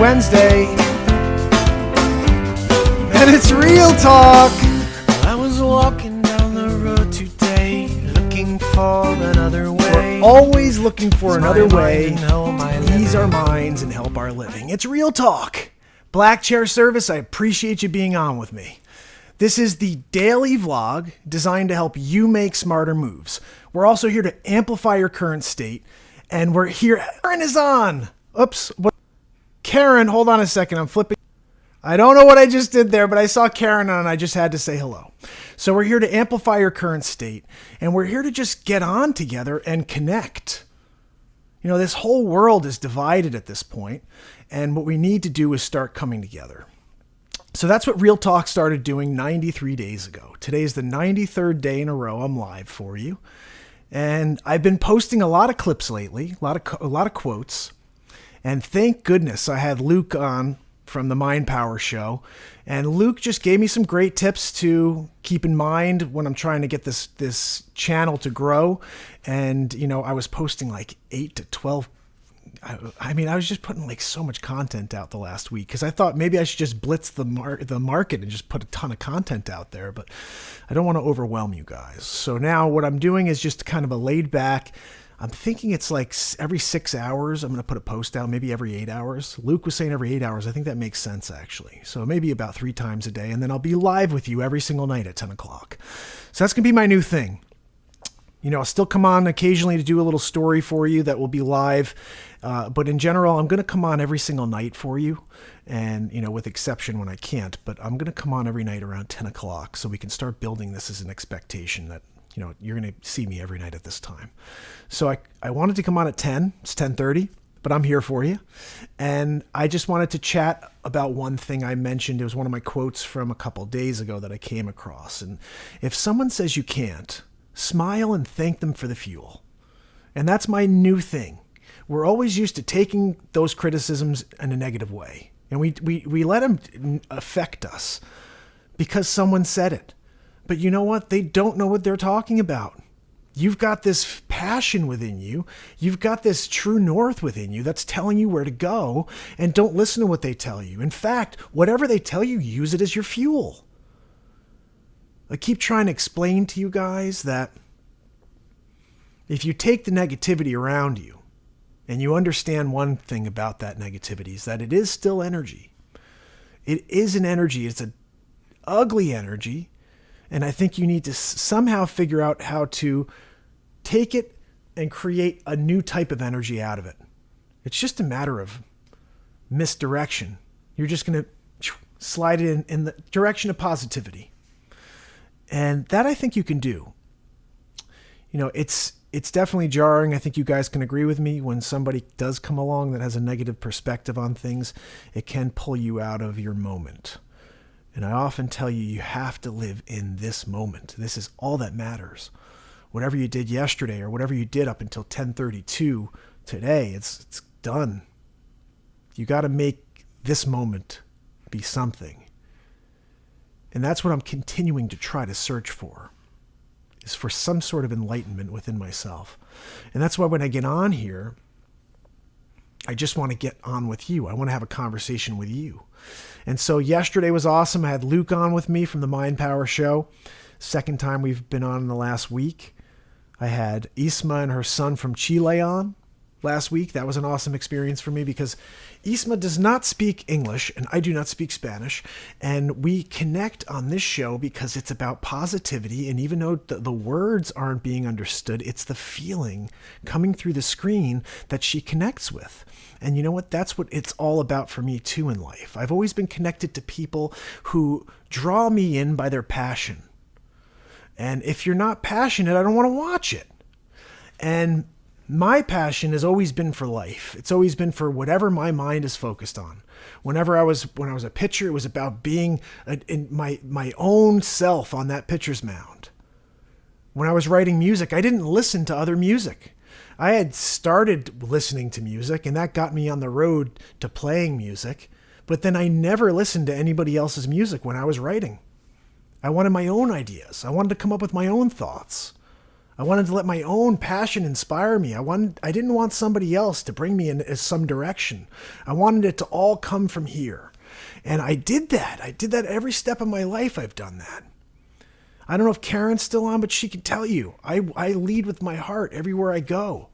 Wednesday, and it's Real Talk. I was walking down the road today, looking for another way. We're always looking for another way to ease our living. minds and help our living. It's Real Talk. Black Chair Service, I appreciate you being on with me. This is the daily vlog designed to help you make smarter moves. We're also here to amplify your current state, and we're here. Karen is on. Oops. Karen, hold on a second. I'm flipping. I don't know what I just did there, but I saw Karen on and I just had to say hello. So we're here to amplify your current state, and we're here to just get on together and connect. You know, this whole world is divided at this point, and what we need to do is start coming together. So that's what Real Talk started doing 93 days ago. Today is the 93rd day in a row I'm live for you. And I've been posting a lot of clips lately, a lot of quotes. And thank goodness I had Luke on from the Mind Power Show. And Luke just gave me some great tips to keep in mind when I'm trying to get this channel to grow. And, you know, I was posting like 8 to 12. I was just putting like so much content out the last week because I thought maybe I should just blitz the market and just put a ton of content out there. But I don't want to overwhelm you guys. So now what I'm doing is just kind of a laid back. I'm thinking it's like every 6 hours, I'm going to put a post out, maybe every 8 hours. Luke was saying every 8 hours. I think that makes sense, actually. So maybe about 3 times a day. And then I'll be live with you every single night at 10 o'clock. So that's going to be my new thing. You know, I'll still come on occasionally to do a little story for you that will be live. But in general, I'm going to come on every single night for you. And, you know, with exception when I can't. But I'm going to come on every night around 10 o'clock so we can start building this as an expectation that, you know, you're going to see me every night at this time. So I wanted to come on at 10. It's 10:30, but I'm here for you. And I just wanted to chat about one thing I mentioned. It was one of my quotes from a couple days ago that I came across. And if someone says you can't, smile and thank them for the fuel. And that's my new thing. We're always used to taking those criticisms in a negative way. And we let them affect us because someone said it. But you know what? They don't know what they're talking about. You've got this passion within you. You've got this true north within you that's telling you where to go, and don't listen to what they tell you. In fact, whatever they tell you, use it as your fuel. I keep trying to explain to you guys that if you take the negativity around you and you understand one thing about that negativity is that it is still energy. It is an energy. It's an ugly energy. And I think you need to somehow figure out how to take it and create a new type of energy out of it. It's just a matter of misdirection. You're just going to slide it in the direction of positivity. And that I think you can do. You know, it's definitely jarring. I think you guys can agree with me when somebody does come along that has a negative perspective on things, it can pull you out of your moment. And I often tell you, you have to live in this moment. This is all that matters. Whatever you did yesterday or whatever you did up until 10:32 today, it's done. You got to make this moment be something. And that's what I'm continuing to try to search for, is for some sort of enlightenment within myself. And that's why when I get on here, I just want to get on with you. I want to have a conversation with you. And so yesterday was awesome. I had Luke on with me from the Mind Power Show. Second time we've been on in the last week. I had Isma and her son from Chile on last week. That was an awesome experience for me because Isma does not speak English and I do not speak Spanish. And we connect on this show because it's about positivity. And even though the words aren't being understood, it's the feeling coming through the screen that she connects with. And you know what? That's what it's all about for me too in life. I've always been connected to people who draw me in by their passion. And if you're not passionate, I don't want to watch it. And my passion has always been for life. It's always been for whatever my mind is focused on. When I was a pitcher, it was about being in my own self on that pitcher's mound. When I was writing music, I didn't listen to other music. I had started listening to music, and that got me on the road to playing music. But then I never listened to anybody else's music when I was writing. I wanted my own ideas. I wanted to come up with my own thoughts. I wanted to let my own passion inspire me. I didn't want somebody else to bring me in some direction. I wanted it to all come from here. And I did that. I did that every step of my life. I've done that. I don't know if Karen's still on, but she can tell you. I lead with my heart everywhere I go.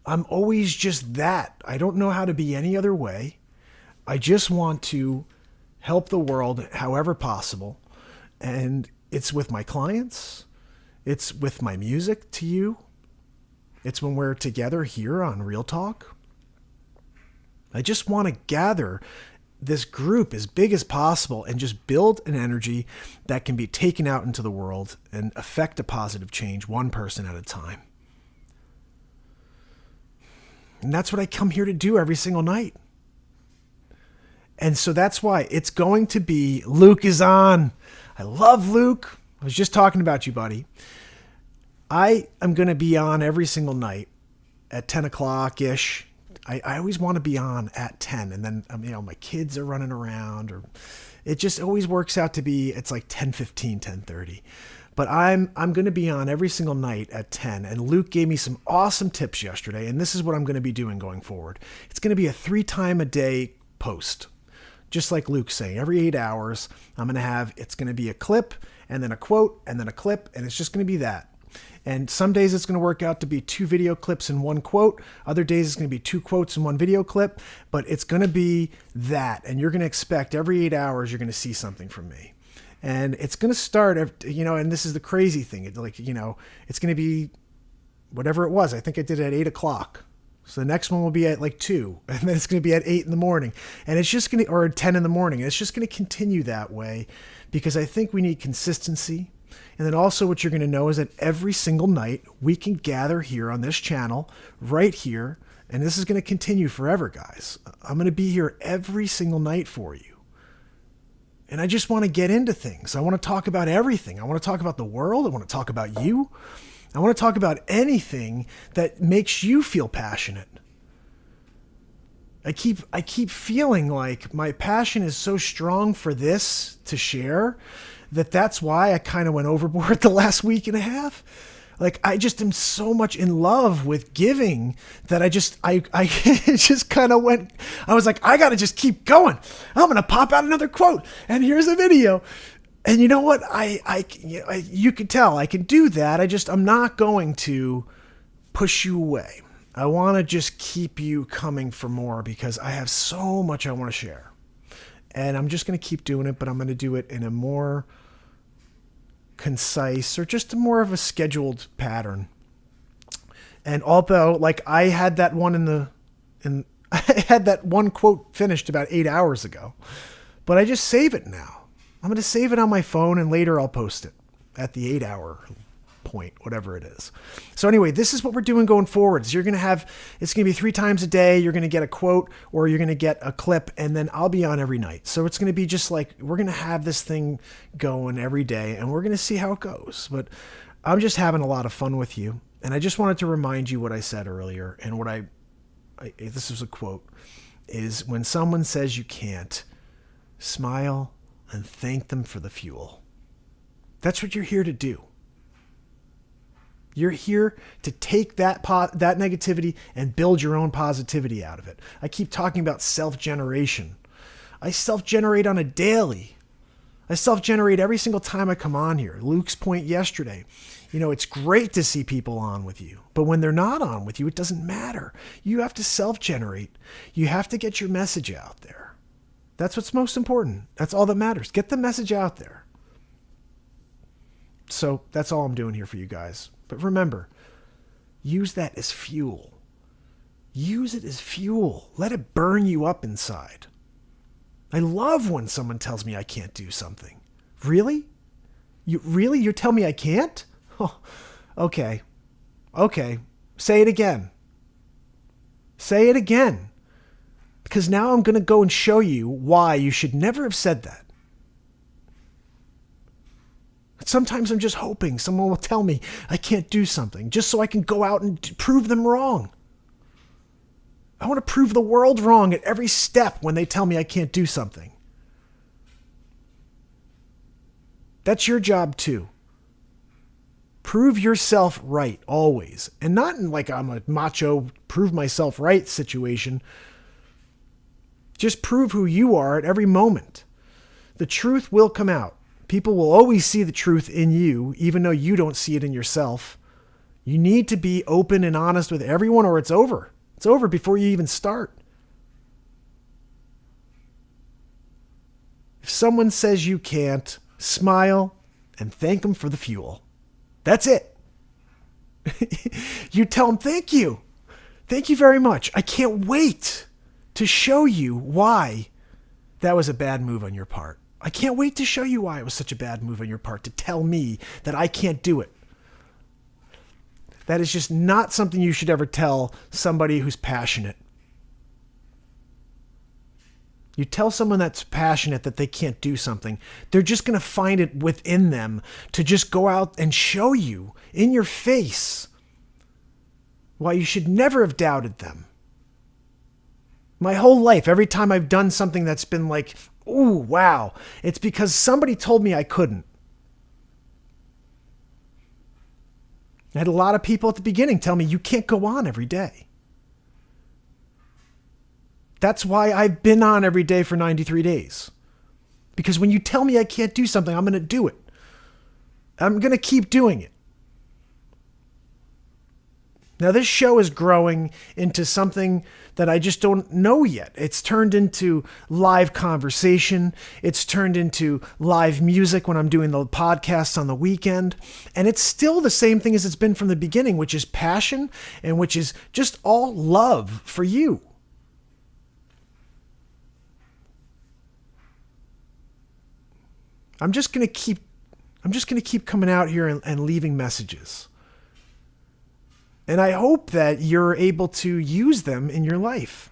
I'm always just that. I don't know how to be any other way. I just want to help the world however possible. And it's with my clients. It's with my music to you. It's when we're together here on Real Talk. I just want to gather this group as big as possible and just build an energy that can be taken out into the world and affect a positive change one person at a time. And that's what I come here to do every single night. And so that's why it's going to be Luke is on. I love Luke. I was just talking about you, buddy. I am going to be on every single night at 10 o'clock-ish. I always want to be on at 10, and then my kids are running around, or it just always works out to be, it's like 10:15, 10:30. But I'm going to be on every single night at 10, and Luke gave me some awesome tips yesterday, and this is what I'm going to be doing going forward. It's going to be a 3-time-a-day post. Just like Luke's saying, every 8 hours, it's going to be a clip, and then a quote, and then a clip, and it's just going to be that. And some days it's going to work out to be 2 video clips and 1 quote. Other days it's going to be 2 quotes and 1 video clip, but it's going to be that. And you're going to expect every 8 hours, you're going to see something from me. And it's going to start, and this is the crazy thing. It's going to be whatever it was. I think I did it at 8 o'clock. So the next one will be at like 2, and then it's going to be at 8 in the morning. And it's just going to, or 10 in the morning. And it's just going to continue that way because I think we need consistency. And then also what you're going to know is that every single night we can gather here on this channel right here. And this is going to continue forever, guys. I'm going to be here every single night for you. And I just want to get into things. I want to talk about everything. I want to talk about the world. I want to talk about you. I want to talk about anything that makes you feel passionate. I keep feeling like my passion is so strong for this to share that's why I kind of went overboard the last week and a half. Like I just am so much in love with giving that I just kind of went. I was like, I got to just keep going. I'm going to pop out another quote, and here's a video. And you know what? You can tell I can do that. I'm not going to push you away. I want to just keep you coming for more because I have so much I want to share. And I'm just going to keep doing it, but I'm going to do it in a more concise or just more of a scheduled pattern. And although like I had that one I had that one quote finished about 8 hours ago, but I just save it now. I'm going to save it on my phone and later I'll post it at the 8 hour point, whatever it is. So anyway, this is what we're doing going forwards. It's going to be 3 times a day. You're going to get a quote or you're going to get a clip, and then I'll be on every night. So it's going to be just like, we're going to have this thing going every day and we're going to see how it goes. But I'm just having a lot of fun with you. And I just wanted to remind you what I said earlier. And what this was a quote, is when someone says you can't, smile and thank them for the fuel. That's what you're here to do. You're here to take that negativity and build your own positivity out of it. I keep talking about self-generation. I self-generate on a daily. I self-generate every single time I come on here. Luke's point yesterday, it's great to see people on with you, but when they're not on with you, it doesn't matter. You have to self-generate. You have to get your message out there. That's what's most important. That's all that matters. Get the message out there. So that's all I'm doing here for you guys. But remember, use that as fuel. Use it as fuel. Let it burn you up inside. I love when someone tells me I can't do something. Really? You're telling me I can't? Oh, okay. Okay. Say it again. Say it again. Because now I'm going to go and show you why you should never have said that. Sometimes I'm just hoping someone will tell me I can't do something just so I can go out and prove them wrong. I want to prove the world wrong at every step when they tell me I can't do something. That's your job too. Prove yourself right always. And not in like I'm a macho, prove myself right situation. Just prove who you are at every moment. The truth will come out. People will always see the truth in you, even though you don't see it in yourself. You need to be open and honest with everyone or it's over. It's over before you even start. If someone says you can't, smile and thank them for the fuel. That's it. You tell them, thank you. Thank you very much. I can't wait to show you why that was a bad move on your part. I can't wait to show you why it was such a bad move on your part, to tell me that I can't do it. That is just not something you should ever tell somebody who's passionate. You tell someone that's passionate that they can't do something, they're just going to find it within them to just go out and show you in your face why you should never have doubted them. My whole life, every time I've done something that's been like, ooh, wow, it's because somebody told me I couldn't. I had a lot of people at the beginning tell me, you can't go on every day. That's why I've been on every day for 93 days. Because when you tell me I can't do something, I'm going to do it. I'm going to keep doing it. Now, this show is growing into something that I just don't know yet. It's turned into live conversation. It's turned into live music when I'm doing the podcasts on the weekend. And it's still the same thing as it's been from the beginning, which is passion and which is just all love for you. I'm just going to keep coming out here and leaving messages. And I hope that you're able to use them in your life.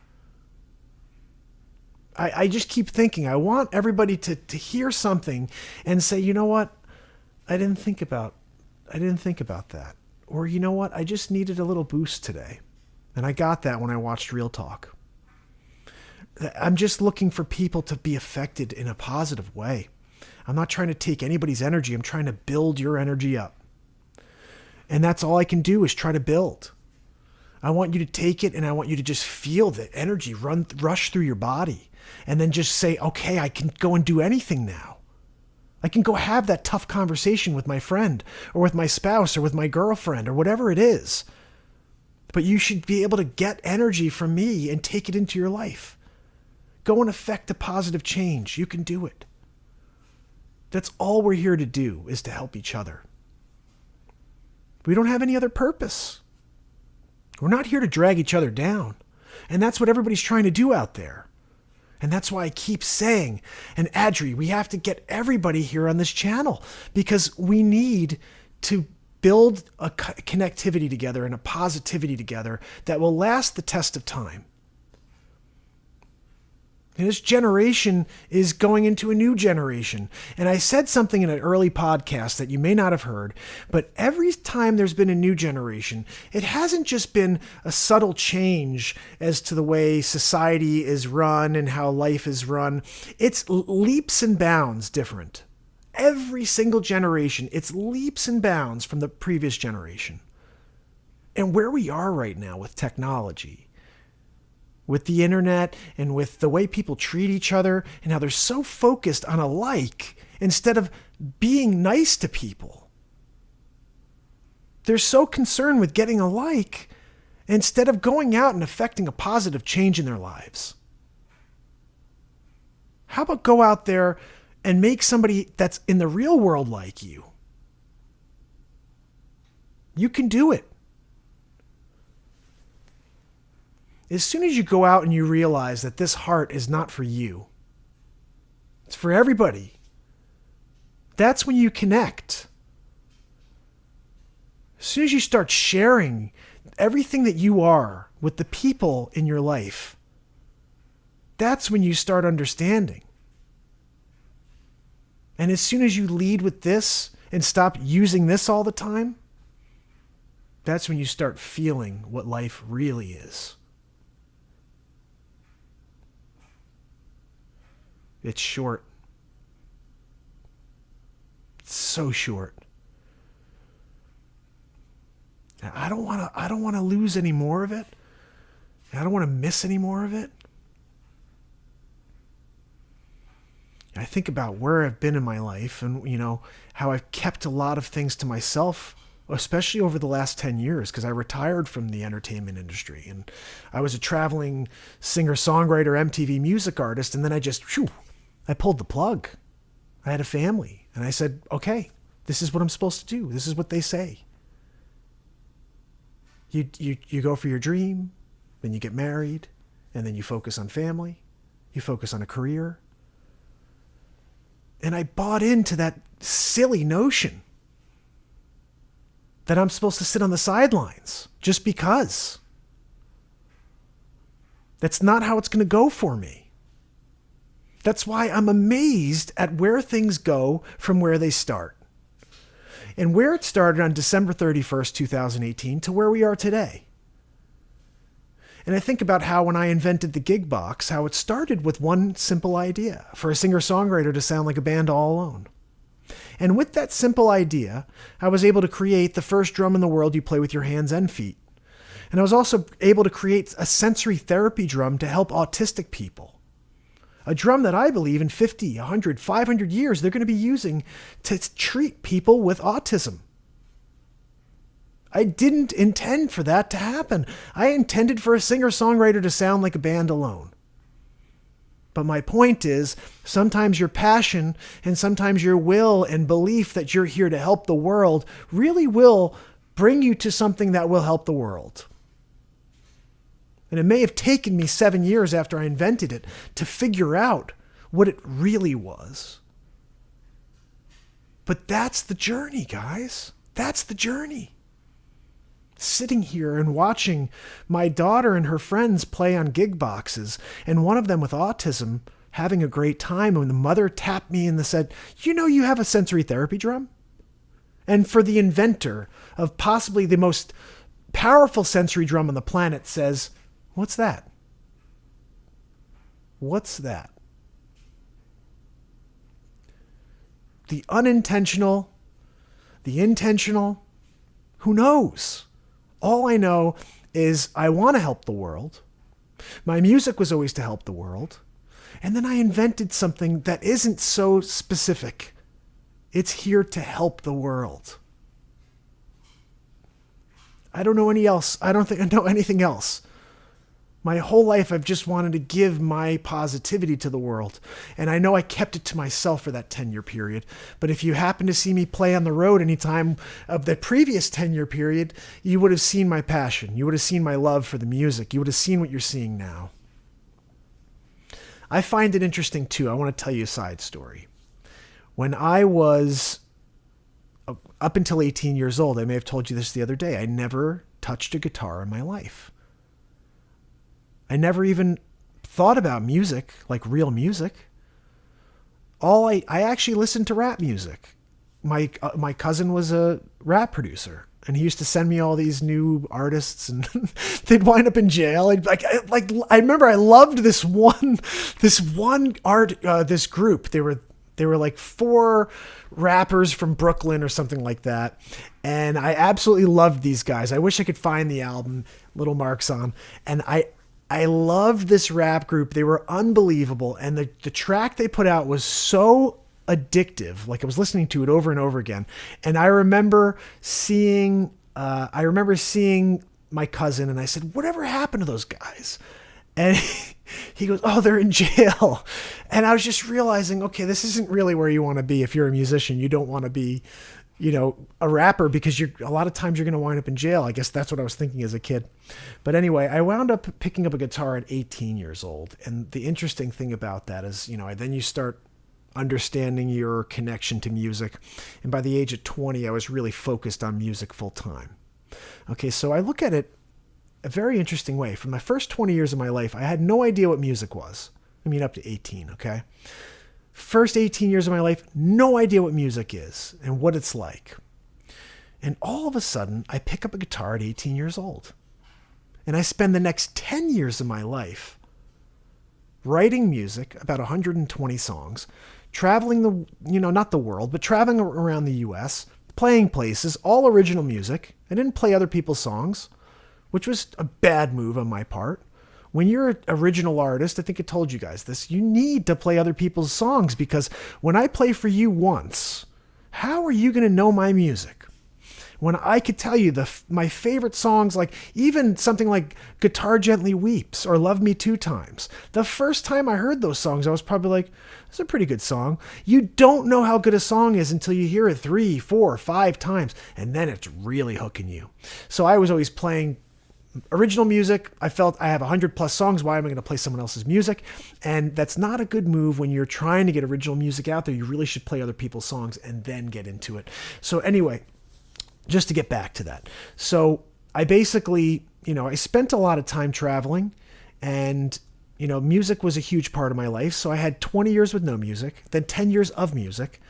I just keep thinking, I want everybody to hear something and say, you know what? I didn't think about that. Or you know what? I just needed a little boost today. And I got that when I watched Real Talk. I'm just looking for people to be affected in a positive way. I'm not trying to take anybody's energy. I'm trying to build your energy up. And that's all I can do is try to build. I want you to take it and I want you to just feel the energy rush through your body. And then just say, okay, I can go and do anything now. I can go have that tough conversation with my friend or with my spouse or with my girlfriend or whatever it is. But you should be able to get energy from me and take it into your life. Go and affect a positive change. You can do it. That's all we're here to do, is to help each other. We don't have any other purpose. We're not here to drag each other down. And that's what everybody's trying to do out there. And that's why I keep saying, and Adri, we have to get everybody here on this channel because we need to build a connectivity together and a positivity together that will last the test of time. And this generation is going into a new generation. And I said something in an early podcast that you may not have heard, but every time there's been a new generation, it hasn't just been a subtle change as to the way society is run and how life is run. It's leaps and bounds different. Every single generation, it's leaps and bounds from the previous generation. And where we are right now with technology, with the internet and with the way people treat each other and how they're so focused on a like instead of being nice to people. They're so concerned with getting a like instead of going out and affecting a positive change in their lives. How about go out there and make somebody that's in the real world like you? You can do it. As soon as you go out and you realize that this heart is not for you, it's for everybody, that's when you connect. As soon as you start sharing everything that you are with the people in your life, that's when you start understanding. And as soon as you lead with this and stop using this all the time, that's when you start feeling what life really is. It's short. It's so short. I don't want to lose any more of it. I don't want to miss any more of it. I think about where I've been in my life and, how I've kept a lot of things to myself, especially over the last 10 years, because I retired from the entertainment industry and I was a traveling singer-songwriter, MTV music artist. And then I pulled the plug. I had a family and I said, okay, this is what I'm supposed to do. This is what they say. You go for your dream, then you get married, and then you focus on family. You focus on a career. And I bought into that silly notion that I'm supposed to sit on the sidelines just because. That's not how it's going to go for me. That's why I'm amazed at where things go from where they start. And where it started on December 31st, 2018 to where we are today. And I think about how when I invented the gig box, how it started with one simple idea for a singer-songwriter to sound like a band all alone. And with that simple idea, I was able to create the first drum in the world you play with your hands and feet. And I was also able to create a sensory therapy drum to help autistic people. A drum that I believe in 50, 100, 500 years they're going to be using to treat people with autism. I didn't intend for that to happen. I intended for a singer-songwriter to sound like a band alone. But my point is, sometimes your passion and sometimes your will and belief that you're here to help the world really will bring you to something that will help the world. And it may have taken me 7 years after I invented it to figure out what it really was. But that's the journey, guys. That's the journey. Sitting here and watching my daughter and her friends play on gig boxes, and one of them with autism having a great time, and the mother tapped me and said, you have a sensory therapy drum? And for the inventor of possibly the most powerful sensory drum on the planet says, what's that? What's that? The unintentional, the intentional, who knows? All I know is I want to help the world. My music was always to help the world. And then I invented something that isn't so specific. It's here to help the world. I don't know any else. I don't think I know anything else. My whole life, I've just wanted to give my positivity to the world. And I know I kept it to myself for that 10-year period. But if you happen to see me play on the road any time of the previous 10-year period, you would have seen my passion. You would have seen my love for the music. You would have seen what you're seeing now. I find it interesting, too. I want to tell you a side story. When I was up until 18 years old, I may have told you this the other day, I never touched a guitar in my life. I never even thought about music, like real music. I actually listened to rap music. My cousin was a rap producer, and he used to send me all these new artists, and they'd wind up in jail. I remember I loved this one this group. They were like 4 rappers from Brooklyn or something like that. And I absolutely loved these guys. I wish I could find the album, Little Mark's on. And I loved this rap group. They were unbelievable. And the track they put out was so addictive. Like I was listening to it over and over again. And I remember seeing my cousin, and I said, whatever happened to those guys? And he goes, oh, they're in jail. And I was just realizing, okay, this isn't really where you want to be. If you're a musician, you don't want to be, a rapper, because a lot of times you're going to wind up in jail. I guess that's what I was thinking as a kid. But anyway, I wound up picking up a guitar at 18 years old. And the interesting thing about that is, then you start understanding your connection to music. And by the age of 20, I was really focused on music full time. Okay, so I look at it a very interesting way. For my first 20 years of my life, I had no idea what music was. Up to 18, okay? First 18 years of my life, no idea what music is and what it's like. And all of a sudden, I pick up a guitar at 18 years old. And I spend the next 10 years of my life writing music, about 120 songs, traveling not the world, but traveling around the US, playing places, all original music. I didn't play other people's songs, which was a bad move on my part. When you're an original artist, I think I told you guys this, you need to play other people's songs, because when I play for you once, how are you going to know my music? When I could tell you my favorite songs, like even something like Guitar Gently Weeps or Love Me Two Times. The first time I heard those songs, I was probably like, it's a pretty good song. You don't know how good a song is until you hear it 3, 4, 5 times, and then it's really hooking you. So I was always playing original music. I felt I have 100 plus songs. Why am I going to play someone else's music? And that's not a good move when you're trying to get original music out there. You really should play other people's songs and then get into it. So anyway, just to get back to that. So I basically, I spent a lot of time traveling, and, music was a huge part of my life. So I had 20 years with no music, then 10 years of music.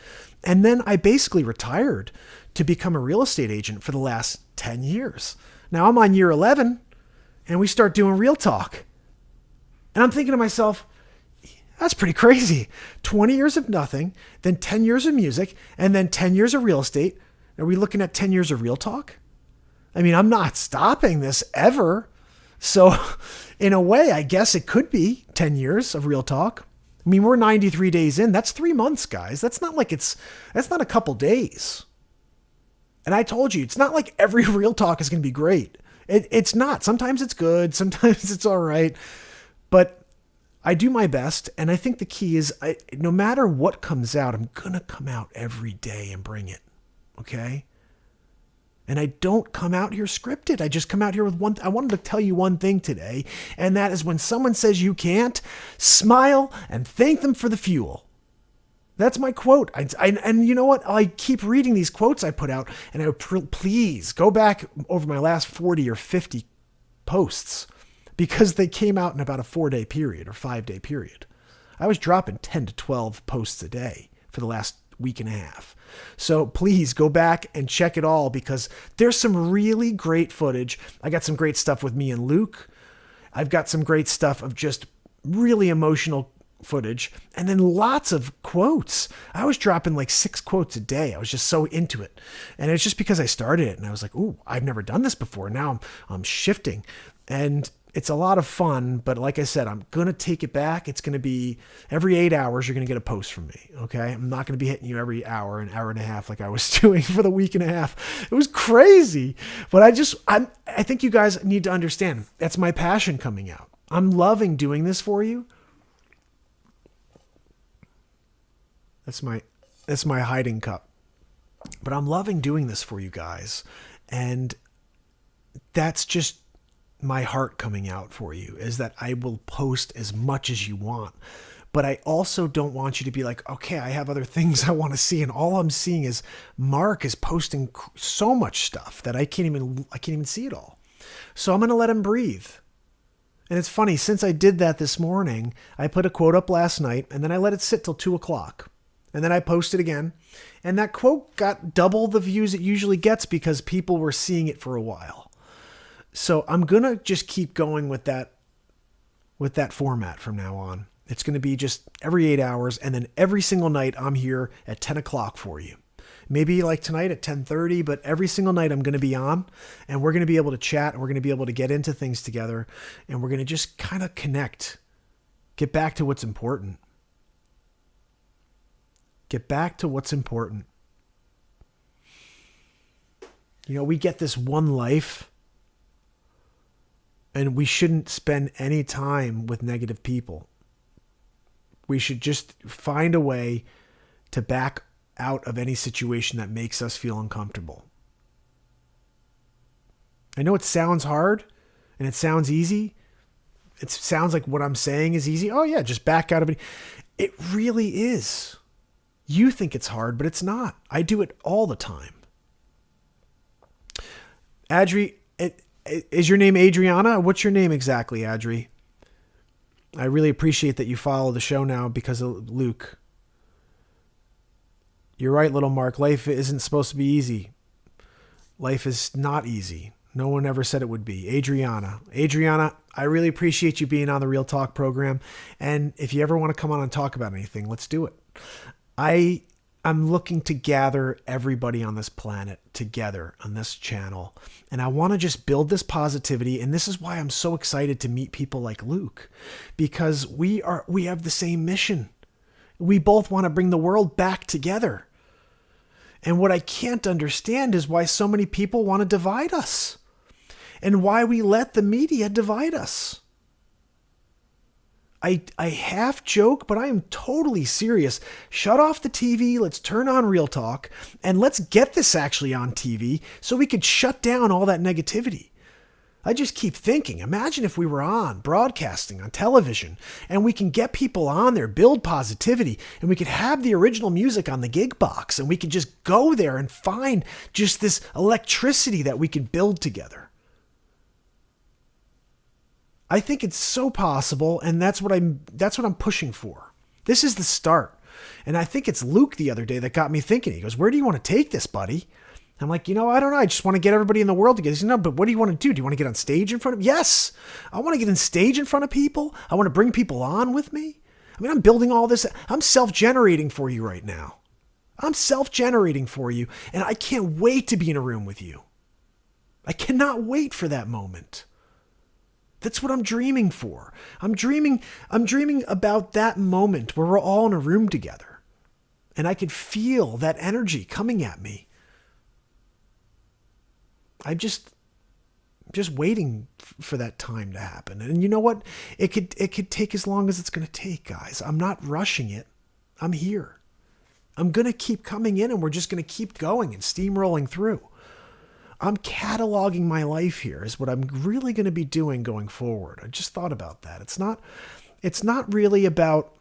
And then I basically retired to become a real estate agent for the last 10 years. Now I'm on year 11 and we start doing Real Talk. And I'm thinking to myself, that's pretty crazy. 20 years of nothing, then 10 years of music, and then 10 years of real estate. Are we looking at 10 years of Real Talk? I mean, I'm not stopping this ever. So in a way, I guess it could be 10 years of Real Talk. I mean, we're 93 days in. That's 3 months, guys. That's not a couple days. And I told you, it's not like every Real Talk is going to be great. It's not. Sometimes it's good. Sometimes it's all right. But I do my best. And I think the key is no matter what comes out, I'm going to come out every day and bring it. Okay? And I don't come out here scripted. I just come out here with I wanted to tell you one thing today. And that is, when someone says you can't, smile and thank them for the fuel. That's my quote. And you know what? I keep reading these quotes I put out, and I would please go back over my last 40 or 50 posts, because they came out in about a 4-day period or 5-day period. I was dropping 10 to 12 posts a day for the last week and a half. So please go back and check it all, because there's some really great footage. I got some great stuff with me and Luke. I've got some great stuff of just really emotional footage, and then lots of quotes. I was dropping like 6 quotes a day. I was just so into it. And it's just because I started it and I was like, ooh, I've never done this before. Now I'm shifting, and it's a lot of fun. But like I said, I'm going to take it back. It's going to be every 8 hours, you're going to get a post from me. Okay. I'm not going to be hitting you every hour, an hour and a half, like I was doing for the week and a half. It was crazy. But I think you guys need to understand, that's my passion coming out. I'm loving doing this for you. That's my hiding cup. But I'm loving doing this for you guys. And that's just my heart coming out for you, is that I will post as much as you want. But I also don't want you to be like, okay, I have other things I want to see. And all I'm seeing is Mark is posting so much stuff that I can't even see it all. So I'm going to let him breathe. And it's funny, since I did that this morning, I put a quote up last night, and then I let it sit till 2:00. And then I posted again. And that quote got double the views it usually gets, because people were seeing it for a while. So I'm going to just keep going with that format from now on. It's going to be just every 8 hours. And then every single night I'm here at 10:00 for you. Maybe like tonight at 10:30, but every single night I'm going to be on, and we're going to be able to chat, and we're going to be able to get into things together, and we're going to just kind of connect, get back to what's important. Get back to what's important. We get this one life, and we shouldn't spend any time with negative people. We should just find a way to back out of any situation that makes us feel uncomfortable. I know it sounds hard and it sounds easy. It sounds like what I'm saying is easy. Oh yeah, just back out of it. It really is. You think it's hard, but it's not. I do it all the time. Adri, is your name Adriana? What's your name exactly, Adri? I really appreciate that you follow the show now because of Luke. You're right, little Mark. Life isn't supposed to be easy. Life is not easy. No one ever said it would be. Adriana, I really appreciate you being on the Real Talk program. And if you ever want to come on and talk about anything, let's do it. I'm I'm looking to gather everybody on this planet together on this channel. And I want to just build this positivity. And this is why I'm so excited to meet people like Luke, because we have the same mission. We both want to bring the world back together. And what I can't understand is why so many people want to divide us and why we let the media divide us. I half joke, but I am totally serious. Shut off the TV. Let's turn on Real Talk and let's get this actually on TV so we could shut down all that negativity. I just keep thinking, imagine if we were on broadcasting on television and we can get people on there, build positivity, and we could have the original music on the gig box and we could just go there and find just this electricity that we could build together. I think it's so possible, and that's what I'm pushing for. This is the start. And I think it's Luke the other day that got me thinking. He goes, "Where do you want to take this, buddy?" I'm like, I don't know. I just want to get everybody in the world together. He said, "No, but what do you want to do? Do you want to get on stage in front of?" Yes, I want to get on stage in front of people. I want to bring people on with me. I mean, I'm building all this. I'm self-generating for you right now. I'm self-generating for you, and I can't wait to be in a room with you. I cannot wait for that moment. That's what I'm dreaming for. I'm dreaming about that moment where we're all in a room together and I could feel that energy coming at me. I'm just waiting for that time to happen. And you know what? It could take as long as it's going to take, guys. I'm not rushing it. I'm here. I'm going to keep coming in and we're just going to keep going and steamrolling through. I'm cataloging my life here is what I'm really going to be doing going forward. I just thought about that. It's not really about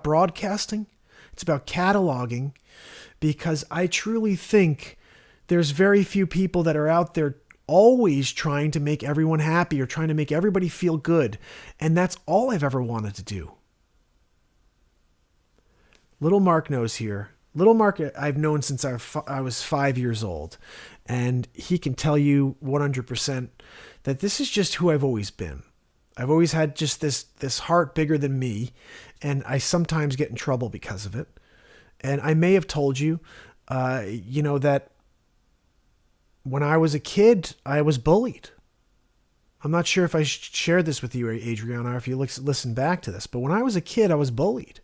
broadcasting. It's about cataloging, because I truly think there's very few people that are out there always trying to make everyone happy or trying to make everybody feel good. And that's all I've ever wanted to do. Little Mark knows here. Little Mark, I've known since I was 5 years old, and he can tell you 100% that this is just who I've always been. I've always had just this heart bigger than me, and I sometimes get in trouble because of it. And I may have told you, that when I was a kid, I was bullied. I'm not sure if I shared this with you, Adriana, or if you listen back to this, but when I was a kid, I was bullied.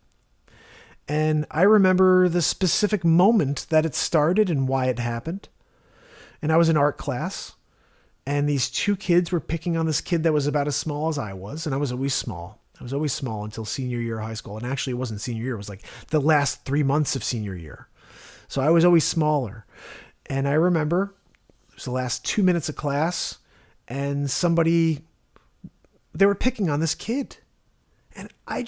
And I remember the specific moment that it started and why it happened. And I was in art class, and these two kids were picking on this kid that was about as small as I was. And I was always small. I was always small until senior year of high school. And actually, it wasn't senior year. It was like the last 3 months of senior year. So I was always smaller. And I remember it was the last 2 minutes of class, and they were picking on this kid. And I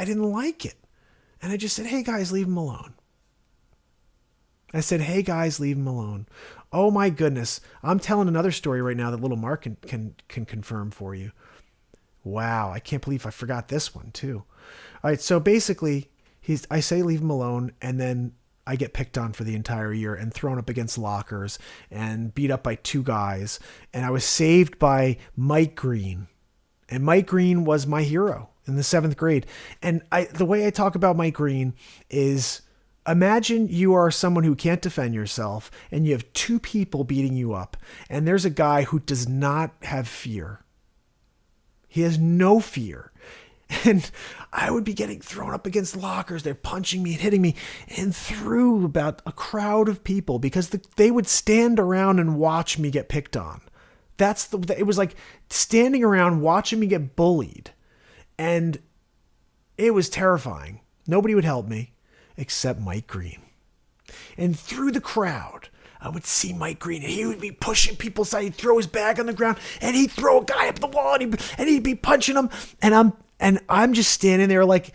didn't like it. And I just said, "Hey guys, leave him alone." I said, "Hey guys, leave him alone." Oh my goodness. I'm telling another story right now that little Mark can confirm for you. Wow. I can't believe I forgot this one too. All right. So basically I say leave him alone, and then I get picked on for the entire year and thrown up against lockers and beat up by two guys. And I was saved by Mike Green. And Mike Green was my hero in the 7th grade. And the way I talk about Mike Green is, imagine you are someone who can't defend yourself and you have two people beating you up. And there's a guy who does not have fear. He has no fear. And I would be getting thrown up against lockers. They're punching me and hitting me, and through about a crowd of people, because they would stand around and watch me get picked on. It was like standing around watching me get bullied. And it was terrifying. Nobody would help me except Mike Green. And through the crowd, I would see Mike Green, and he would be pushing people aside. He'd throw his bag on the ground, and he'd throw a guy up the wall, and he'd be punching him. And I'm just standing there like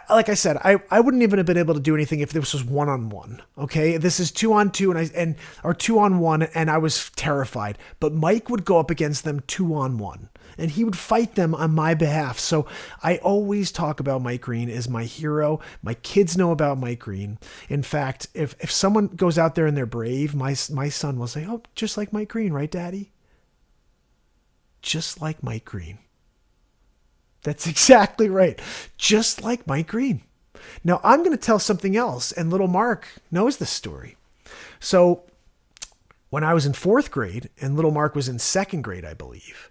I said, I wouldn't even have been able to do anything if this was 1-on-1. Okay. This is 2-on-2 or 2-on-1. And I was terrified, but Mike would go up against them 2-on-1 and he would fight them on my behalf. So I always talk about Mike Green as my hero. My kids know about Mike Green. In fact, if someone goes out there and they're brave, my son will say, "Oh, just like Mike Green, right, Daddy?" Just like Mike Green. That's exactly right. Just like Mike Green. Now I'm going to tell something else, and little Mark knows this story. So when I was in 4th grade and little Mark was in 2nd grade, I believe,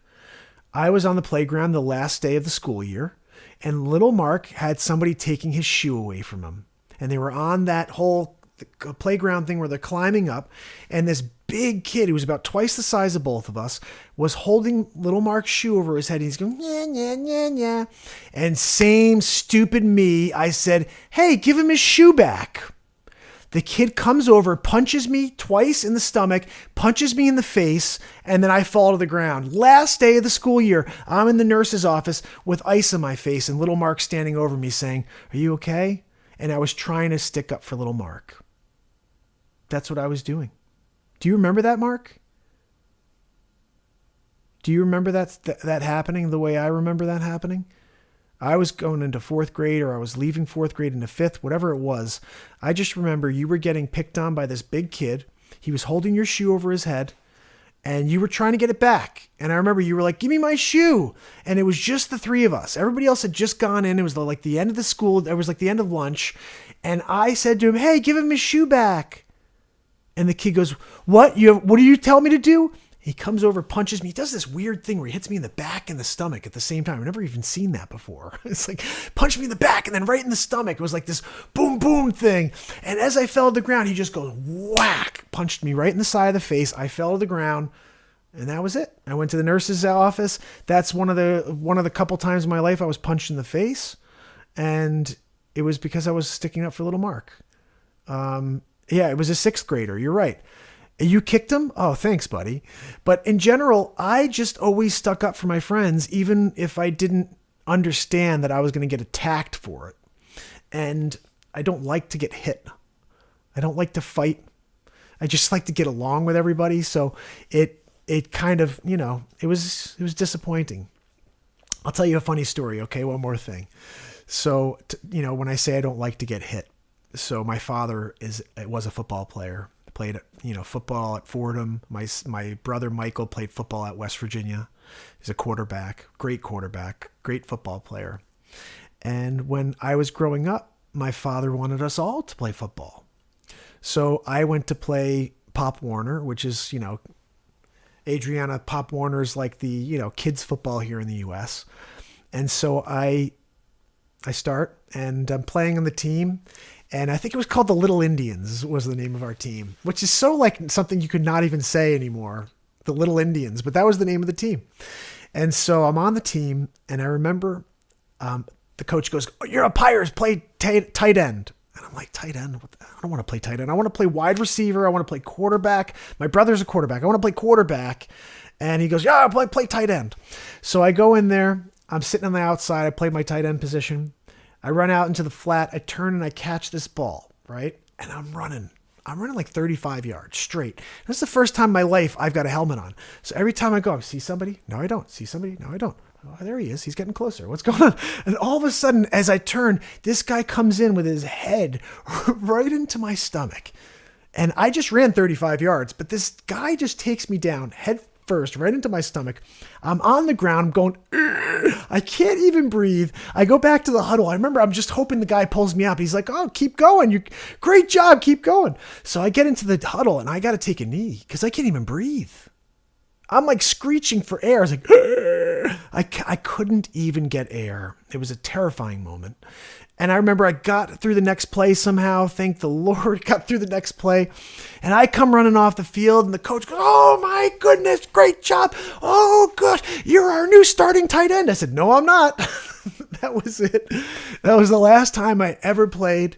I was on the playground the last day of the school year, and little Mark had somebody taking his shoe away from him. And they were on that whole playground thing where they're climbing up, and this big kid who was about twice the size of both of us was holding little Mark's shoe over his head. He's going, yeah, yeah, yeah, yeah. And same stupid me, I said, hey, give him his shoe back. The kid comes over, punches me twice in the stomach, punches me in the face, and then I fall to the ground. Last day of the school year, I'm in the nurse's office with ice on my face, and little Mark standing over me saying, are you okay? And I was trying to stick up for little Mark. That's what I was doing. Do you remember that, Mark? Do you remember that happening the way I remember that happening? I was going into 4th grade, or I was leaving 4th grade into 5th, whatever it was. I just remember you were getting picked on by this big kid. He was holding your shoe over his head, and you were trying to get it back. And I remember you were like, give me my shoe. And it was just the 3 of us. Everybody else had just gone in. It was like the end of the school. It was like the end of lunch. And I said to him, hey, give him his shoe back. And the kid goes, what do you tell me to do? He comes over, punches me. He does this weird thing where he hits me in the back and the stomach at the same time. I've never even seen that before. It's like, punch me in the back and then right in the stomach. It was like this boom, boom thing. And as I fell to the ground, he just goes, whack, punched me right in the side of the face. I fell to the ground, and that was it. I went to the nurse's office. That's one of the couple times in my life I was punched in the face. And it was because I was sticking up for little Mark. Yeah, it was a 6th grader. You're right. You kicked him? Oh, thanks, buddy. But in general, I just always stuck up for my friends, even if I didn't understand that I was going to get attacked for it. And I don't like to get hit. I don't like to fight. I just like to get along with everybody. So it kind of, it was disappointing. I'll tell you a funny story. Okay. One more thing. So, when I say I don't like to get hit, so my father was a football player. Played, football at Fordham. My brother Michael played football at West Virginia. He's a quarterback, great football player. And when I was growing up, my father wanted us all to play football. So I went to play Pop Warner, which is, Adriana Pop Warner is like the, kids football here in the U.S. And so I start, and I'm playing on the team. And I think it was called the Little Indians was the name of our team, which is so like something you could not even say anymore, the Little Indians, but that was the name of the team. And so I'm on the team, and I remember the coach goes, oh, you're umpires, play tight end. And I'm like, tight end? I don't want to play tight end. I want to play wide receiver. I want to play quarterback. My brother's a quarterback. I want to play quarterback. And he goes, yeah, play tight end. So I go in there. I'm sitting on the outside. I play my tight end position. I run out into the flat. I turn and I catch this ball, right? And I'm running like 35 yards straight. That's the first time in my life I've got a helmet on. So every time I go, see somebody? No, I don't. See somebody? No, I don't. Oh, there he is. He's getting closer. What's going on? And all of a sudden, as I turn, this guy comes in with his head right into my stomach. And I just ran 35 yards, but this guy just takes me down head first, right into my stomach. I'm on the ground. I'm going, ugh. I can't even breathe. I go back to the huddle. I remember I'm just hoping the guy pulls me up. He's like, oh, keep going. Great job. Keep going. So I get into the huddle and I got to take a knee because I can't even breathe. I'm like screeching for air. I was like, I couldn't even get air. It was a terrifying moment. And I remember I got through the next play somehow. Thank the Lord, got through the next play. And I come running off the field and the coach goes, oh my goodness, great job. Oh gosh, you're our new starting tight end. I said, no, I'm not. That was it. That was the last time I ever played.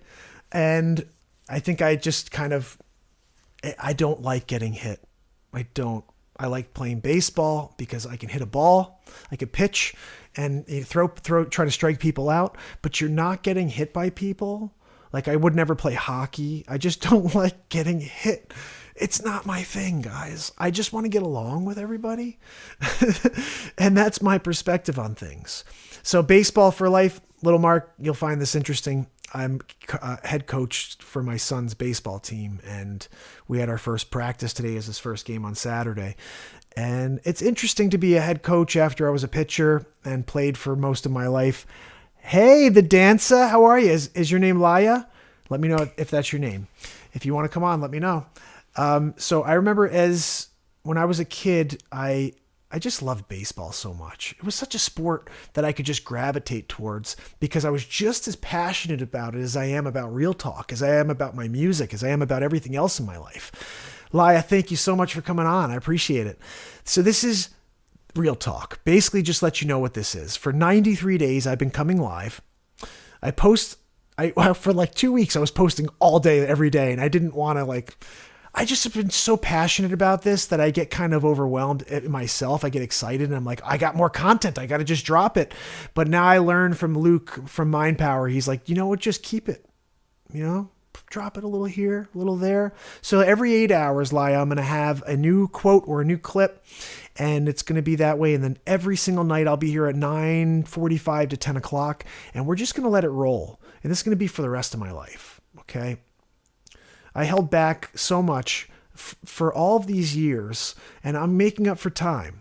And I think I just I don't like getting hit. I don't. I like playing baseball because I can hit a ball, I can pitch and try to strike people out, but you're not getting hit by people. Like I would never play hockey. I just don't like getting hit. It's not my thing, guys. I just want to get along with everybody. And that's my perspective on things. So baseball for life, little Mark, you'll find this interesting. I'm head coach for my son's baseball team, and we had our first practice today as his first game on Saturday. And it's interesting to be a head coach after I was a pitcher and played for most of my life. Hey, the dancer. How are you? Is your name Laya? Let me know if that's your name. If you want to come on, let me know. So I remember when I was a kid, I just loved baseball so much. It was such a sport that I could just gravitate towards because I was just as passionate about it as I am about Real Talk, as I am about my music, as I am about everything else in my life. Laya, thank you so much for coming on. I appreciate it. So this is Real Talk. Basically, just let you know what this is. For 93 days, I've been coming live. For like 2 weeks, I was posting all day, every day, and I didn't want to I just have been so passionate about this that I get kind of overwhelmed myself. I get excited and I'm like, I got more content. I got to just drop it. But now I learned from Luke from Mind Power. He's like, you know what? Just keep it, drop it a little here, a little there. So every 8 hours, Laya, I'm going to have a new quote or a new clip, and it's going to be that way. And then every single night I'll be here at 9:45 to 10 o'clock, and we're just going to let it roll. And this is going to be for the rest of my life. Okay. I held back so much for all of these years, and I'm making up for time.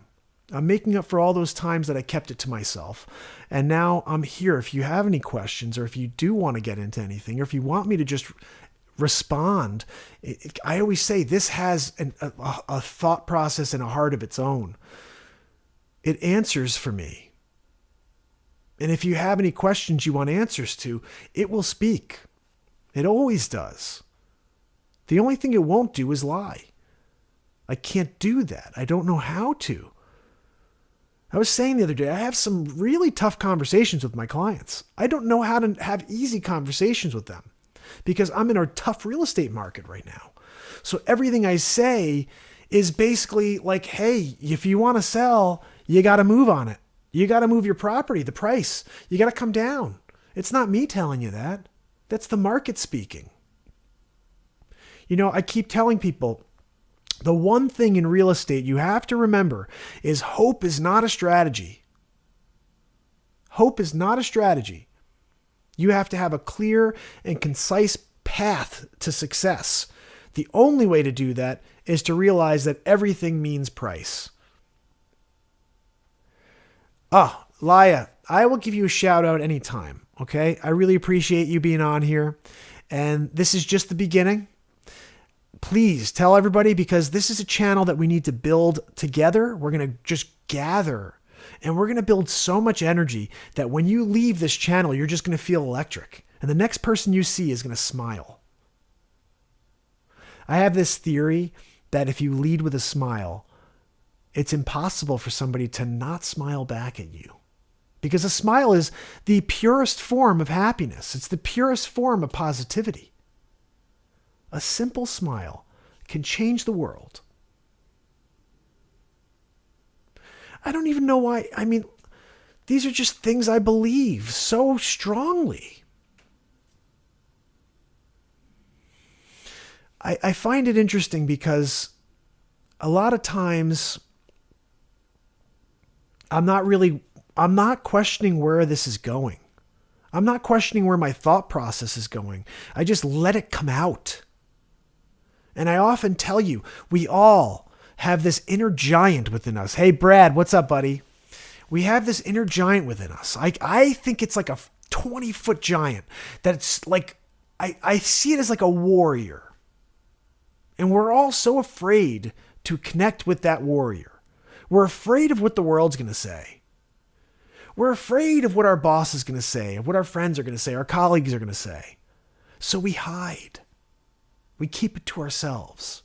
I'm making up for all those times that I kept it to myself. And now I'm here. If you have any questions, or if you do want to get into anything, or if you want me to just respond, I always say this has a thought process and a heart of its own. It answers for me. And if you have any questions you want answers to, it will speak. It always does. The only thing it won't do is lie. I can't do that. I don't know how to. I was saying the other day, I have some really tough conversations with my clients. I don't know how to have easy conversations with them because I'm in a tough real estate market right now. So everything I say is basically like, hey, if you want to sell, you got to move on it. You got to move your property, the price. You got to come down. It's not me telling you that. That's the market speaking. I keep telling people, the one thing in real estate you have to remember is hope is not a strategy. Hope is not a strategy. You have to have a clear and concise path to success. The only way to do that is to realize that everything means price. Laya, I will give you a shout out anytime. Okay. I really appreciate you being on here. And this is just the beginning. Please tell everybody, because this is a channel that we need to build together. We're going to just gather, and we're going to build so much energy that when you leave this channel, you're just going to feel electric. And the next person you see is going to smile. I have this theory that if you lead with a smile, it's impossible for somebody to not smile back at you. Because a smile is the purest form of happiness. It's the purest form of positivity. A simple smile can change the world. I don't even know why. These are just things I believe so strongly. I find it interesting because a lot of times I'm not questioning where this is going. I'm not questioning where my thought process is going. I just let it come out. And I often tell you, we all have this inner giant within us. Hey, Brad, what's up, buddy? We have this inner giant within us. I think it's like a 20-foot giant that's like, I see it as like a warrior. And we're all so afraid to connect with that warrior. We're afraid of what the world's going to say. We're afraid of what our boss is going to say, of what our friends are going to say, our colleagues are going to say. So we hide. We keep it to ourselves.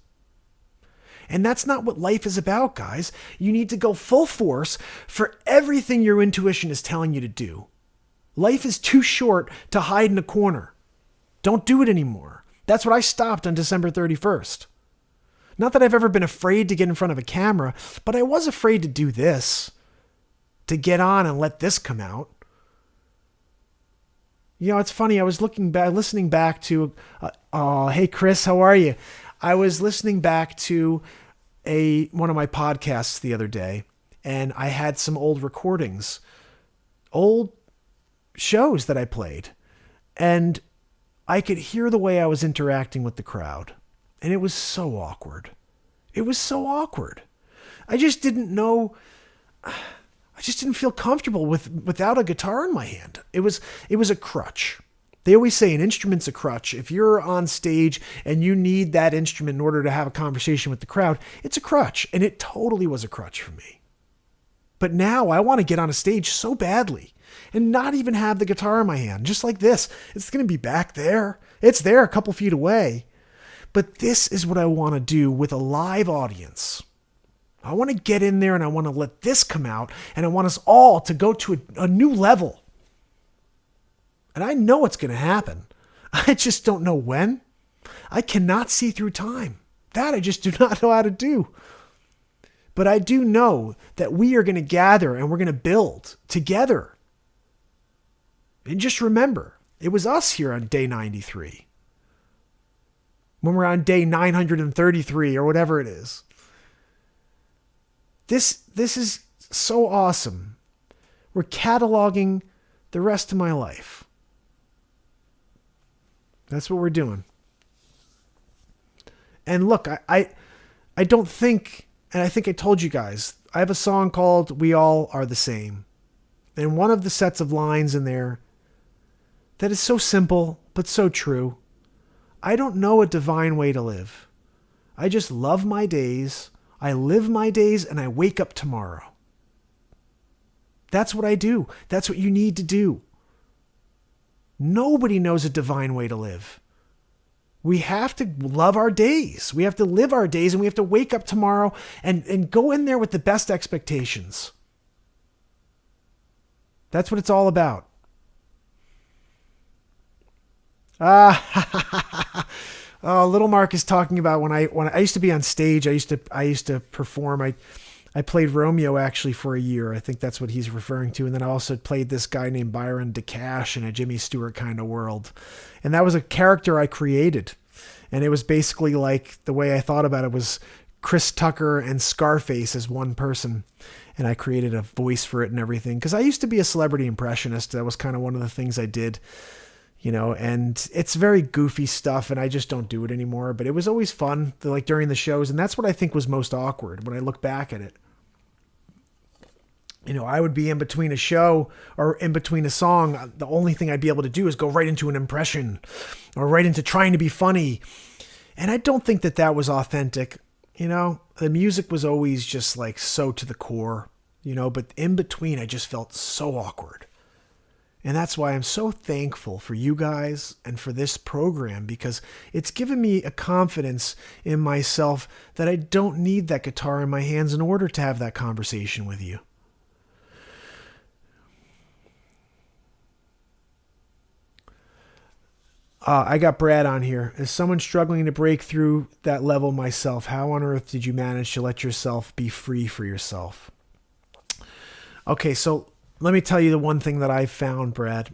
And that's not what life is about, guys. You need to go full force for everything your intuition is telling you to do. Life is too short to hide in a corner. Don't do it anymore. That's what I stopped on December 31st. Not that I've ever been afraid to get in front of a camera, but I was afraid to do this, to get on and let this come out. It's funny. I was listening back to, hey, Chris, how are you? I was listening back to one of my podcasts the other day, and I had some old recordings, old shows that I played, and I could hear the way I was interacting with the crowd, and it was so awkward. It was so awkward. I just didn't know. I just didn't feel comfortable without a guitar in my hand. It was a crutch. They always say an instrument's a crutch. If you're on stage and you need that instrument in order to have a conversation with the crowd, it's a crutch. And it totally was a crutch for me. But now I want to get on a stage so badly and not even have the guitar in my hand, just like this. It's going to be back there. It's there a couple feet away. But this is what I want to do with a live audience. I want to get in there and I want to let this come out, and I want us all to go to a new level. And I know it's going to happen. I just don't know when. I cannot see through time. That I just do not know how to do. But I do know that we are going to gather and we're going to build together. And just remember, it was us here on day 93. When we're on day 933 or whatever it is. This is so awesome. We're cataloging the rest of my life. That's what we're doing. And look, I don't think, and I think I told you guys, I have a song called We All Are the Same. And one of the sets of lines in there that is so simple, but so true. I don't know a divine way to live. I just love my days. I live my days and I wake up tomorrow. That's what I do. That's what you need to do. Nobody knows a divine way to live. We have to love our days. We have to live our days, and we have to wake up tomorrow and go in there with the best expectations. That's what it's all about. Little Mark is talking about when I used to be on stage. I used to perform. I played Romeo actually for a year. I think that's what he's referring to. And then I also played this guy named Byron DeCash in a Jimmy Stewart kind of world. And that was a character I created. And it was basically like, the way I thought about it was Chris Tucker and Scarface as one person. And I created a voice for it and everything. Because I used to be a celebrity impressionist. That was kind of one of the things I did. You know, and it's very goofy stuff, and I just don't do it anymore. But it was always fun, like during the shows, and that's what I think was most awkward when I look back at it. You know, I would be in between a show or in between a song. The only thing I'd be able to do is go right into an impression or right into trying to be funny. And I don't think that was authentic. You know, the music was always just like so to the core, you know, but in between I just felt so awkward. And that's why I'm so thankful for you guys and for this program, because it's given me a confidence in myself that I don't need that guitar in my hands in order to have that conversation with you. I got Brad on here. As someone struggling to break through that level myself, how on earth did you manage to let yourself be free for yourself? Okay, so let me tell you the one thing that I've found, Brad.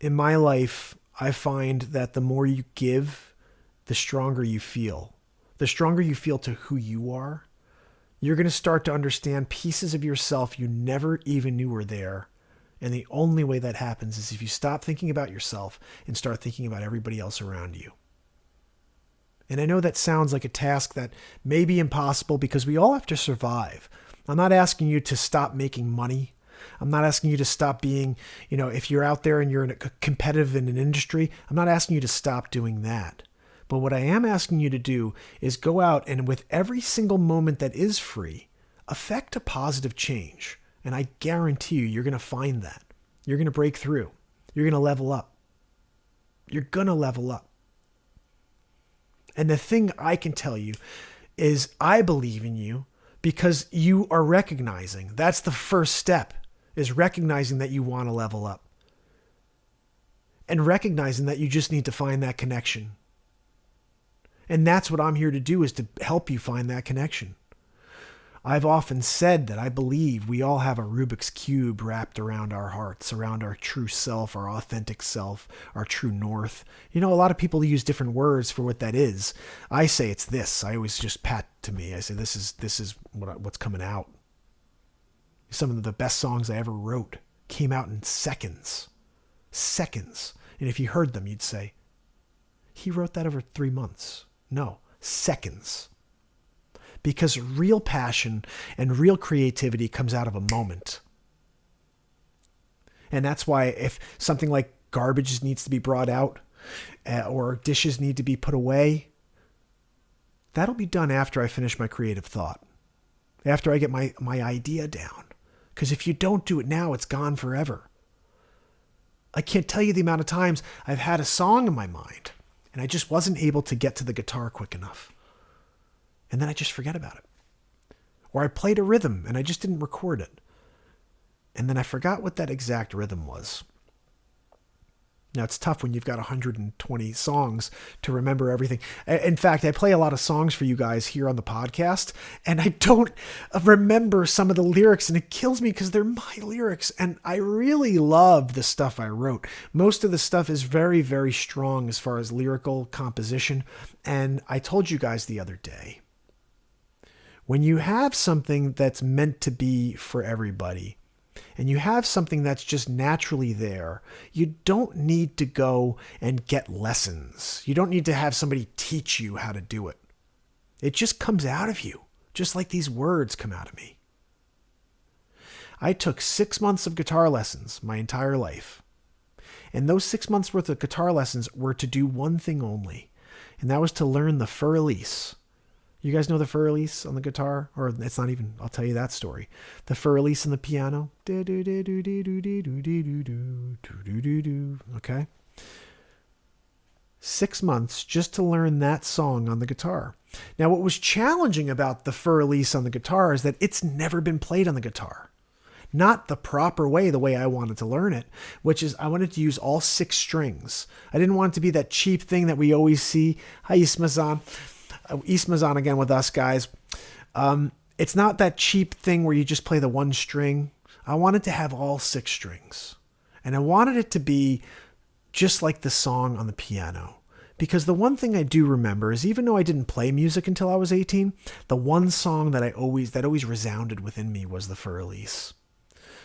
In my life, I find that the more you give, the stronger you feel. The stronger you feel to who you are, you're going to start to understand pieces of yourself you never even knew were there. And the only way that happens is if you stop thinking about yourself and start thinking about everybody else around you. And I know that sounds like a task that may be impossible because we all have to survive. I'm not asking you to stop making money. I'm not asking you to stop being, you know, if you're out there and you're competitive in an industry, I'm not asking you to stop doing that. But what I am asking you to do is go out and with every single moment that is free, affect a positive change. And I guarantee you're going to find that. You're going to break through. You're going to level up. You're going to level up. And the thing I can tell you is I believe in you because you are recognizing. That's the first step, is recognizing that you want to level up. And recognizing that you just need to find that connection. And that's what I'm here to do, is to help you find that connection. I've often said that I believe we all have a Rubik's Cube wrapped around our hearts, around our true self, our authentic self, our true north. You know, a lot of people use different words for what that is. I say it's this. I always just pat to me. I say this is what's coming out. Some of the best songs I ever wrote came out in seconds. Seconds. And if you heard them, you'd say, he wrote that over 3 months. No, seconds. because real passion and real creativity comes out of a moment. And that's why if something like garbage needs to be brought out or dishes need to be put away, that'll be done after I finish my creative thought, after I get my idea down. Because if you don't do it now, it's gone forever. I can't tell you the amount of times I've had a song in my mind and I just wasn't able to get to the guitar quick enough. And then I just forget about it. Or I played a rhythm and I just didn't record it. And then I forgot what that exact rhythm was. Now, it's tough when you've got 120 songs to remember everything. In fact, I play a lot of songs for you guys here on the podcast, and I don't remember some of the lyrics, and it kills me because they're my lyrics, and I really love the stuff I wrote. Most of the stuff is very, very strong as far as lyrical composition, and I told you guys the other day, when you have something that's meant to be for everybody, and you have something that's just naturally there, you don't need to go and get lessons. You don't need to have somebody teach you how to do it. It just comes out of you, just like these words come out of me. I took 6 months of guitar lessons my entire life. And those 6 months worth of guitar lessons were to do one thing only, and that was to learn the Für Elise. You guys know the Für Elise on the guitar? Or it's not even, I'll tell you that story. The Für Elise on the piano. Okay? 6 months just to learn that song on the guitar. Now, what was challenging about the Für Elise on the guitar is that it's never been played on the guitar. Not the proper way, the way I wanted to learn it, which is I wanted to use all 6 strings. I didn't want it to be that cheap thing that we always see. Hi, Ismazan. Ismazan again with us, guys. It's not that cheap thing where you just play the one string. I wanted to have all 6 strings. And I wanted it to be just like the song on the piano. Because the one thing I do remember is even though I didn't play music until I was 18, the one song that always resounded within me was the Für Elise.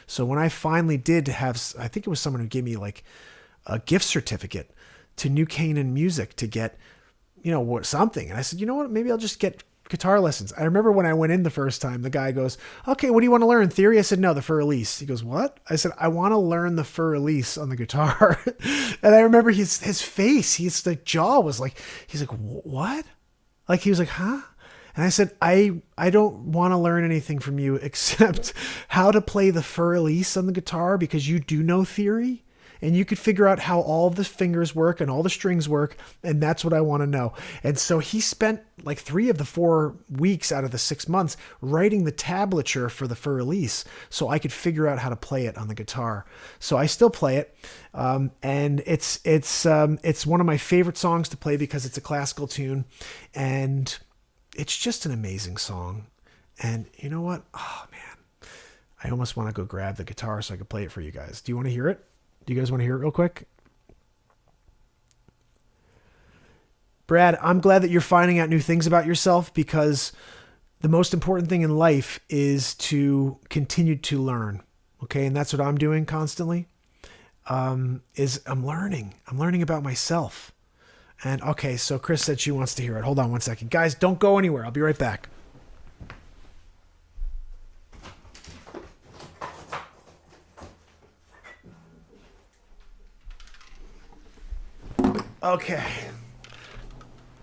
So when I finally did have, I think it was someone who gave me like a gift certificate to New Canaan Music to get, something. And I said, you know what, maybe I'll just get guitar lessons. I remember when I went in the first time, the guy goes, okay, what do you want to learn? Theory? I said, no, the Für Elise. He goes, what? I said, I want to learn the Für Elise on the guitar. And I remember his face, his jaw was like, he's like, what? Like, he was like, huh? And I said, I don't want to learn anything from you except how to play the Für Elise on the guitar because you do know theory. And you could figure out how all the fingers work and all the strings work. And that's what I want to know. And so he spent like 3 of the 4 weeks out of the 6 months writing the tablature for the Für Elise so I could figure out how to play it on the guitar. So I still play it. And it's one of my favorite songs to play because it's a classical tune. And it's just an amazing song. And you know what? Oh, man. I almost want to go grab the guitar so I can play it for you guys. Do you want to hear it? Do you guys want to hear it real quick? Brad, I'm glad that you're finding out new things about yourself because the most important thing in life is to continue to learn. Okay. And that's what I'm doing constantly. Is I'm learning about myself. And okay. So Chris said she wants to hear it. Hold on one second, guys. Don't go anywhere. I'll be right back. Okay,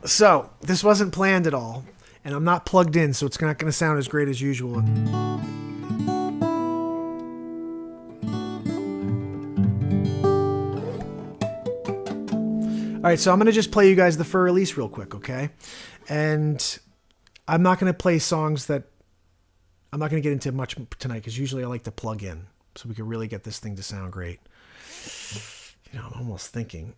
so this wasn't planned at all, and I'm not plugged in, so it's not going to sound as great as usual. All right, so I'm going to just play you guys the Für Elise real quick, okay? And I'm not going to play songs that I'm not going to get into much tonight because usually I like to plug in so we can really get this thing to sound great. I'm almost thinking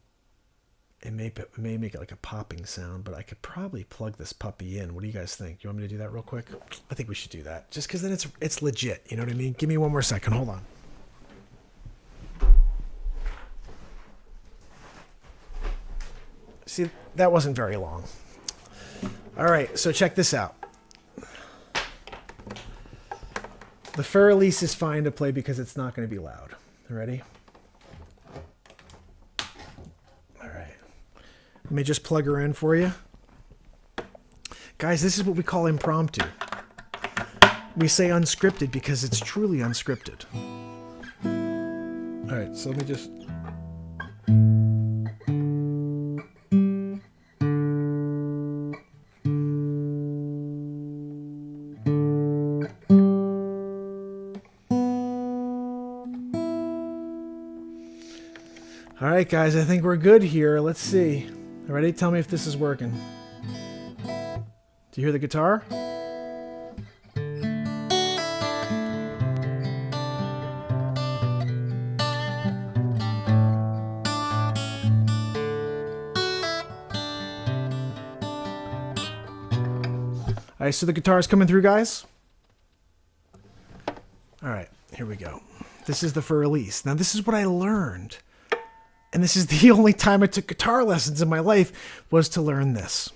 it may make it like a popping sound, but I could probably plug this puppy in. What do you guys think? You want me to do that real quick? I think we should do that. Just because then it's legit. You know what I mean? Give me one more second. Hold on. See, that wasn't very long. All right, so check this out. The Für Elise is fine to play because it's not going to be loud. Ready? Let me just plug her in for you. Guys, this is what we call impromptu. We say unscripted because it's truly unscripted. All right, so let me just... All right, guys, I think we're good here. Let's see. Ready? Tell me if this is working. Do you hear the guitar? All right, so the guitar is coming through, guys. All right, here we go. This is the Fur Elise. Now, this is what I learned. And this is the only time I took guitar lessons in my life was to learn this.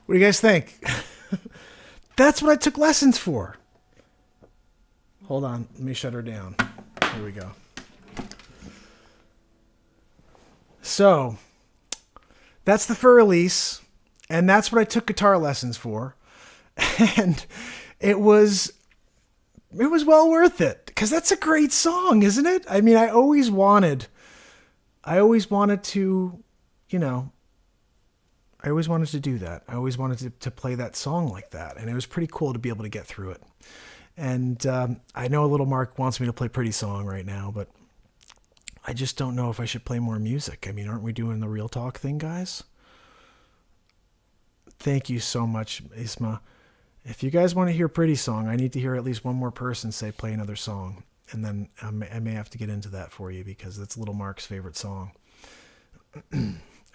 What do you guys think? That's what I took lessons for. Hold on. Let me shut her down. Here we go. So, that's the Fur Elise, and that's what I took guitar lessons for. And it was well worth it, because that's a great song, isn't it? I mean, I always wanted to, I always wanted to do that. I always wanted to play that song like that. And it was pretty cool to be able to get through it. And I know Little Mark wants me to play Pretty Song right now, but I just don't know if I should play more music. I mean, aren't we doing the Real Talk thing, guys? Thank you so much, Isma. If you guys want to hear Pretty Song, I need to hear at least one more person say play another song. And then I may have to get into that for you, because that's Little Mark's favorite song.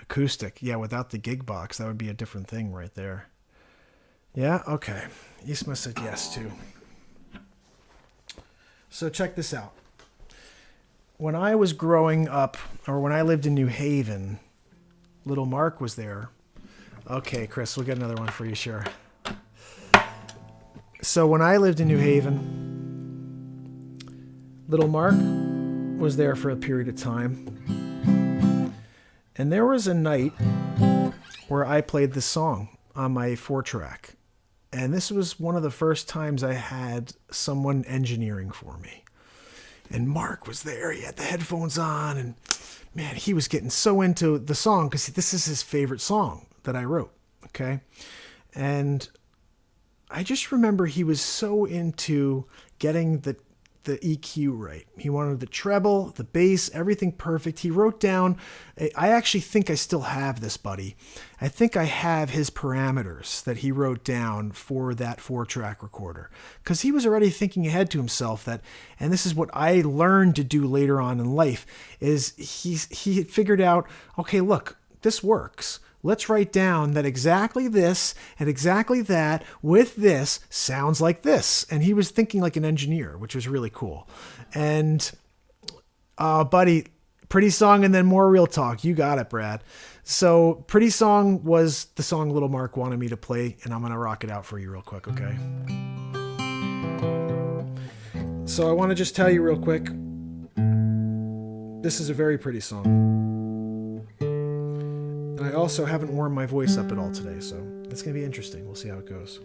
Acoustic. Yeah, without the gig box, that would be a different thing right there. Yeah, okay. Isma said yes, too. So check this out. When I was growing up, or when I lived in New Haven, Little Mark was there. Okay, Chris, we'll get another one for you, sure. So when I lived in New Haven, Little Mark was there for a period of time. And there was a night where I played this song. on my 4-track. And this was one of the first times I had someone engineering for me. And Mark was there. He had the headphones on. And man, he was getting so into the song because this is his favorite song that I wrote. Okay. And I just remember he was so into getting the EQ right. He wanted the treble, the bass, everything perfect. He wrote down, I actually think I still have this, buddy. I think I have his parameters that he wrote down for that 4-track recorder. Because he was already thinking ahead to himself that, and this is what I learned to do later on in life, is he had figured out, okay, look, this works. Let's write down that exactly this and exactly that with this sounds like this. And he was thinking like an engineer, which was really cool. And, buddy, Pretty Song and then more real talk. You got it, Brad. So Pretty Song was the song Little Mark wanted me to play, and I'm going to rock it out for you real quick, okay? So I want to just tell you real quick, this is a very pretty song. I also haven't warmed my voice up at all today, so it's going to be interesting. We'll see how it goes.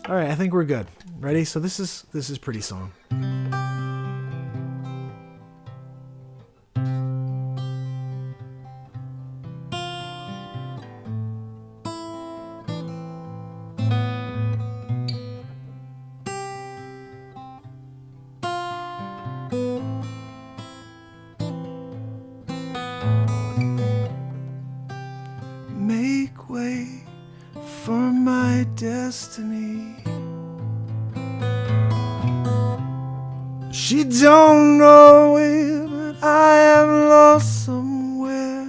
All right, I think we're good. Ready? So this is Pretty Song. Make way for my destiny. She don't know it, but I am lost somewhere,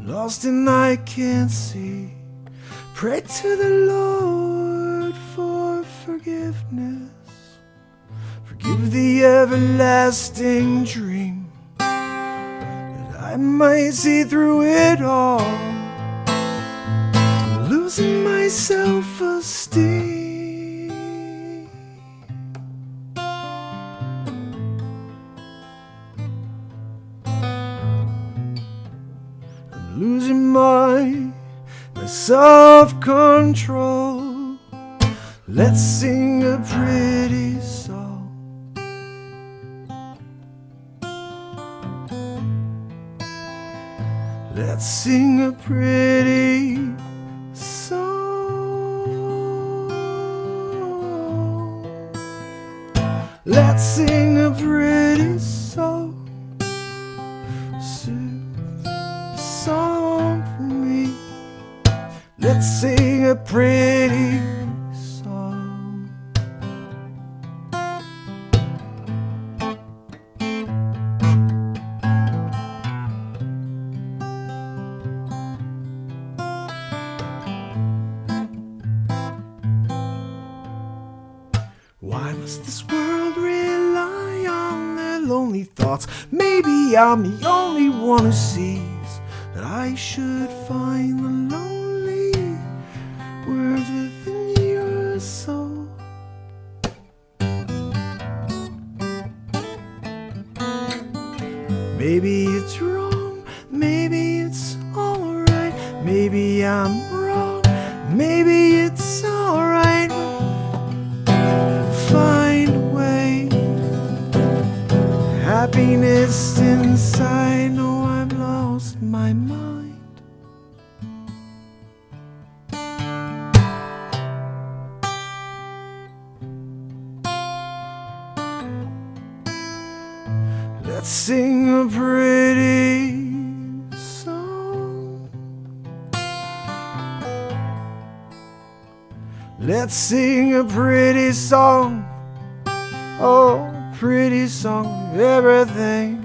lost and I can't see. Pray to the Lord for forgiveness. Forgive the everlasting dream, that I might see through it all, losing my self-esteem. I'm losing my self-control. Let's sing a pretty song. Let's sing a pretty song. Let's sing a pretty song. Sing a song for me. Let's sing a pretty song. Why must this world rely on their lonely thoughts? Maybe I'm the only one who sees that I should find the lonely words within your soul. Maybe it's wrong, maybe it's alright, maybe I'm wrong, maybe it's alright. Find a way, happiness inside. No, I've lost my mind. Let's sing a pretty song. Let's sing a pretty song. Oh, pretty song, everything.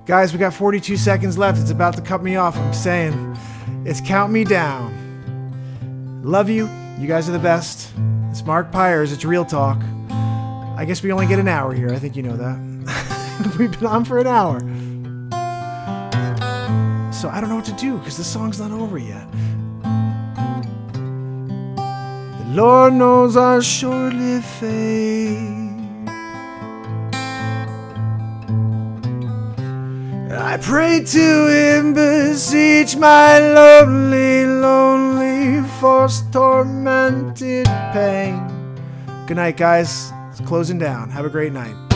Guys, we got 42 seconds left. It's about to cut me off. I'm saying it's count me down. Love you. You guys are the best. It's Mark Pyers. It's Real Talk. I guess we only get an hour here. I think you know that. We've been on for an hour. So I don't know what to do because the song's not over yet. The Lord knows I'll surely fade. I pray to him, beseech my lonely, lonely, force tormented pain. Good night, guys. It's closing down. Have a great night.